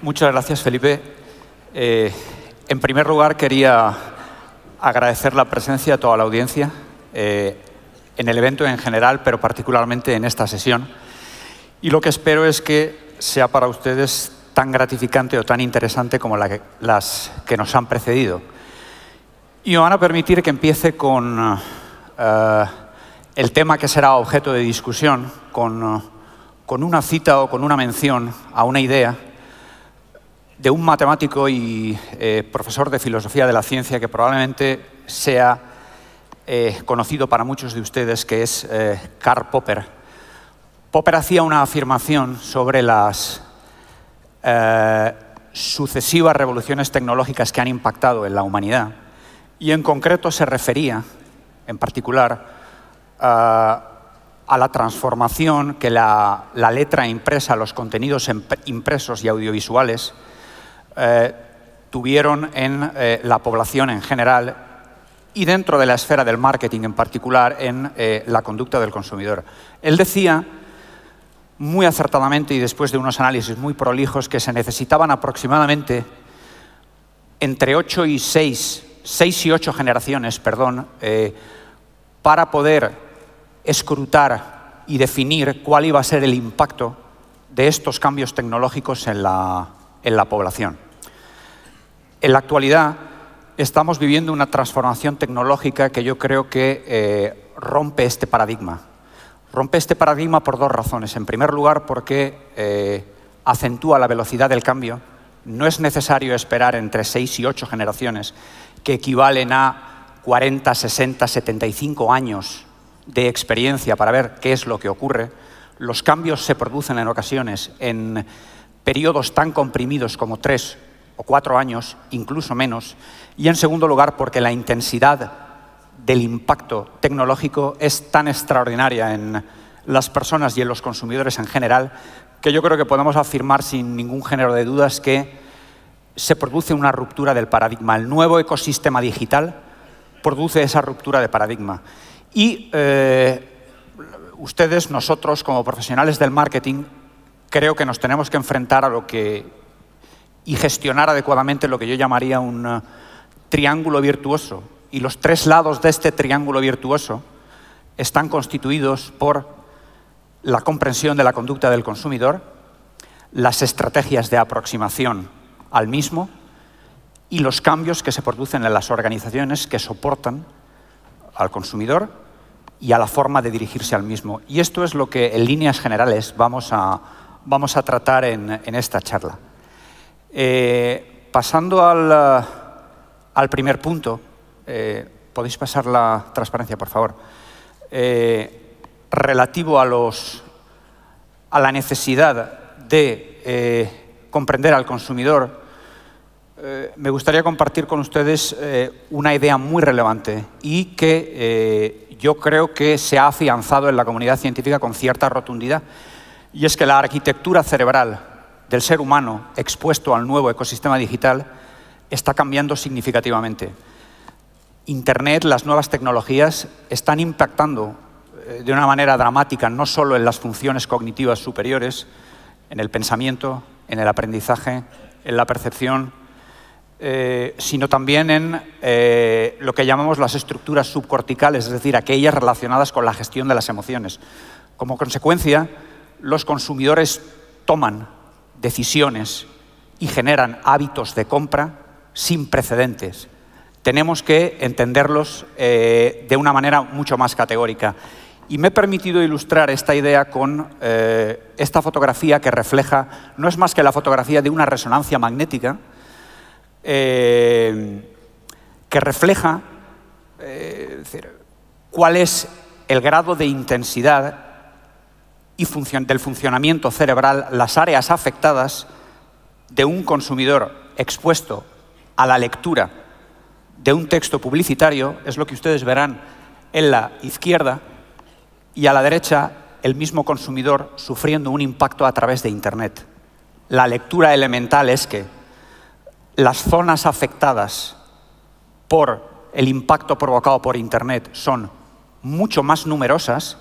Muchas gracias, Felipe. En primer lugar, quería agradecer la presencia de toda la audiencia en el evento en general, pero particularmente en esta sesión. Y lo que espero es que sea para ustedes tan gratificante o tan interesante como las que nos han precedido. Y me van a permitir que empiece con el tema que será objeto de discusión, con una cita o con una mención a una idea de un matemático y profesor de filosofía de la ciencia que probablemente sea conocido para muchos de ustedes, que es Karl Popper. Popper hacía una afirmación sobre las sucesivas revoluciones tecnológicas que han impactado en la humanidad y en concreto se refería, en particular, a la transformación que la letra impresa, los contenidos impresos y audiovisuales tuvieron en la población en general y dentro de la esfera del marketing en particular en la conducta del consumidor. Él decía muy acertadamente y después de unos análisis muy prolijos que se necesitaban aproximadamente entre 6 y 8 generaciones, para poder escrutar y definir cuál iba a ser el impacto de estos cambios tecnológicos en la población. En la actualidad estamos viviendo una transformación tecnológica que yo creo que rompe este paradigma. Rompe este paradigma por dos razones. En primer lugar, porque acentúa la velocidad del cambio. No es necesario esperar entre 6 y 8 generaciones, que equivalen a 40, 60, 75 años de experiencia para ver qué es lo que ocurre. Los cambios se producen en ocasiones en periodos tan comprimidos como 3 o 4 años, incluso menos. Y en segundo lugar, porque la intensidad del impacto tecnológico es tan extraordinaria en las personas y en los consumidores en general, que yo creo que podemos afirmar sin ningún género de dudas que se produce una ruptura del paradigma. El nuevo ecosistema digital produce esa ruptura de paradigma. Y ustedes, nosotros, como profesionales del marketing, creo que nos tenemos que enfrentar y gestionar adecuadamente lo que yo llamaría un triángulo virtuoso. Y los 3 lados de este triángulo virtuoso están constituidos por la comprensión de la conducta del consumidor, las estrategias de aproximación al mismo y los cambios que se producen en las organizaciones que soportan al consumidor y a la forma de dirigirse al mismo. Y esto es lo que, en líneas generales, vamos a tratar en esta charla. Pasando al primer punto, podéis pasar la transparencia, por favor, relativo a la necesidad de comprender al consumidor. Me gustaría compartir con ustedes una idea muy relevante y que yo creo que se ha afianzado en la comunidad científica con cierta rotundidad, y es que la arquitectura cerebral del ser humano expuesto al nuevo ecosistema digital está cambiando significativamente. Internet, las nuevas tecnologías están impactando de una manera dramática no solo en las funciones cognitivas superiores, en el pensamiento, en el aprendizaje, en la percepción, sino también en lo que llamamos las estructuras subcorticales, es decir, aquellas relacionadas con la gestión de las emociones. Como consecuencia, los consumidores toman decisiones y generan hábitos de compra sin precedentes. Tenemos que entenderlos de una manera mucho más categórica. Y me he permitido ilustrar esta idea con esta fotografía que refleja, no es más que la fotografía de una resonancia magnética, que refleja cuál es el grado de intensidad y del funcionamiento cerebral, las áreas afectadas de un consumidor expuesto a la lectura de un texto publicitario, es lo que ustedes verán en la izquierda, y a la derecha el mismo consumidor sufriendo un impacto a través de Internet. La lectura elemental es que las zonas afectadas por el impacto provocado por Internet son mucho más numerosas,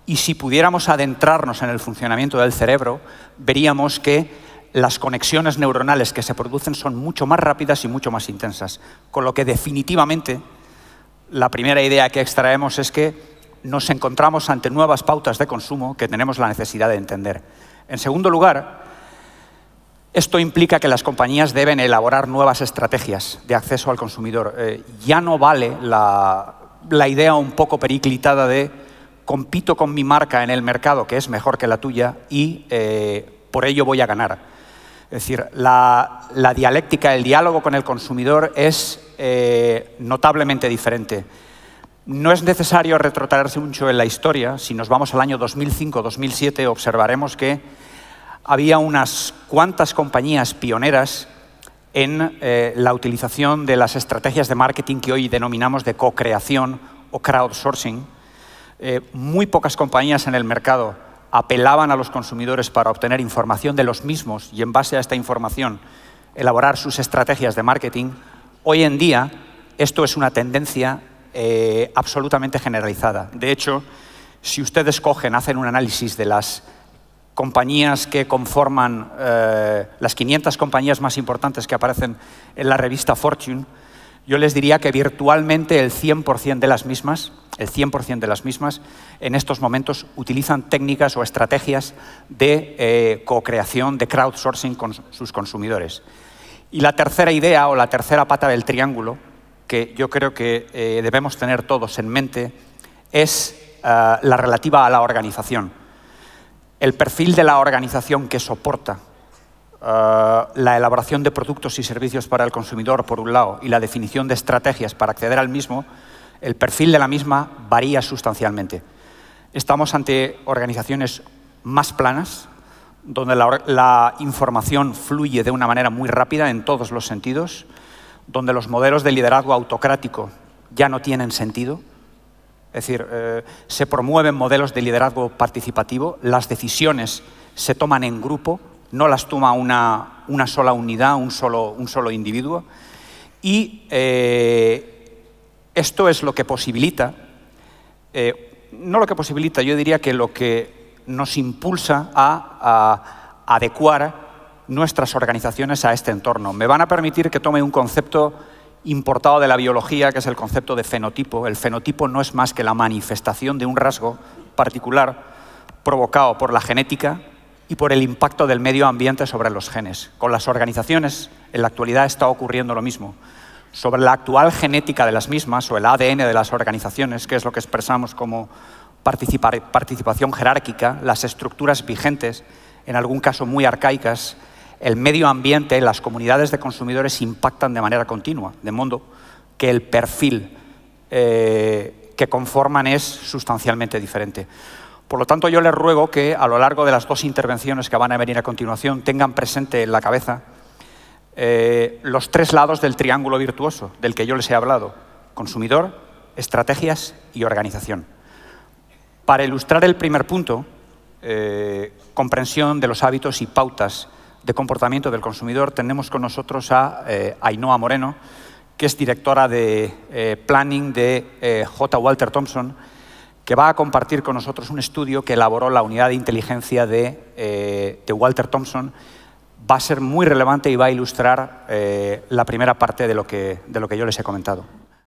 y si pudiéramos adentrarnos en el funcionamiento del cerebro, veríamos que las conexiones neuronales que se producen son mucho más rápidas y mucho más intensas. Con lo que definitivamente la primera idea que extraemos es que nos encontramos ante nuevas pautas de consumo que tenemos la necesidad de entender. En segundo lugar, esto implica que las compañías deben elaborar nuevas estrategias de acceso al consumidor. Ya no vale la idea un poco periclitada de compito con mi marca en el mercado, que es mejor que la tuya, y por ello voy a ganar. Es decir, la dialéctica, el diálogo con el consumidor es notablemente diferente. No es necesario retrotraerse mucho en la historia. Si nos vamos al año 2005-2007, observaremos que había unas cuantas compañías pioneras en la utilización de las estrategias de marketing que hoy denominamos de co-creación o crowdsourcing. Muy pocas compañías en el mercado apelaban a los consumidores para obtener información de los mismos y en base a esta información elaborar sus estrategias de marketing. Hoy en día esto es una tendencia absolutamente generalizada. De hecho, si ustedes hacen un análisis de las compañías que conforman las 500 compañías más importantes que aparecen en la revista Fortune, yo les diría que virtualmente el 100% de las mismas, en estos momentos utilizan técnicas o estrategias de co-creación, de crowdsourcing con sus consumidores. Y la tercera idea o la tercera pata del triángulo, que yo creo que debemos tener todos en mente, es la relativa a la organización. El perfil de la organización que soporta la elaboración de productos y servicios para el consumidor, por un lado, y la definición de estrategias para acceder al mismo, el perfil de la misma varía sustancialmente. Estamos ante organizaciones más planas, donde la información fluye de una manera muy rápida en todos los sentidos, donde los modelos de liderazgo autocrático ya no tienen sentido. Es decir, se promueven modelos de liderazgo participativo, las decisiones se toman en grupo, no las toma una sola unidad, un solo individuo. Y esto es lo que posibilita, no lo que posibilita, yo diría que lo que nos impulsa a adecuar nuestras organizaciones a este entorno. Me van a permitir que tome un concepto importado de la biología, que es el concepto de fenotipo. El fenotipo no es más que la manifestación de un rasgo particular provocado por la genética y por el impacto del medio ambiente sobre los genes. Con las organizaciones, en la actualidad está ocurriendo lo mismo. Sobre la actual genética de las mismas, o el ADN de las organizaciones, que es lo que expresamos como participación jerárquica, las estructuras vigentes, en algún caso muy arcaicas, el medio ambiente, las comunidades de consumidores impactan de manera continua, de modo que el perfil que conforman es sustancialmente diferente. Por lo tanto, yo les ruego que a lo largo de las dos intervenciones que van a venir a continuación tengan presente en la cabeza los tres lados del triángulo virtuoso del que yo les he hablado: consumidor, estrategias y organización. Para ilustrar el primer punto, comprensión de los hábitos y pautas de comportamiento del consumidor, tenemos con nosotros a Ainhoa Moreno, que es directora de Planning de J. Walter Thompson, que va a compartir con nosotros un estudio que elaboró la unidad de inteligencia de Walter Thompson. Va a ser muy relevante y va a ilustrar la primera parte de lo que yo les he comentado.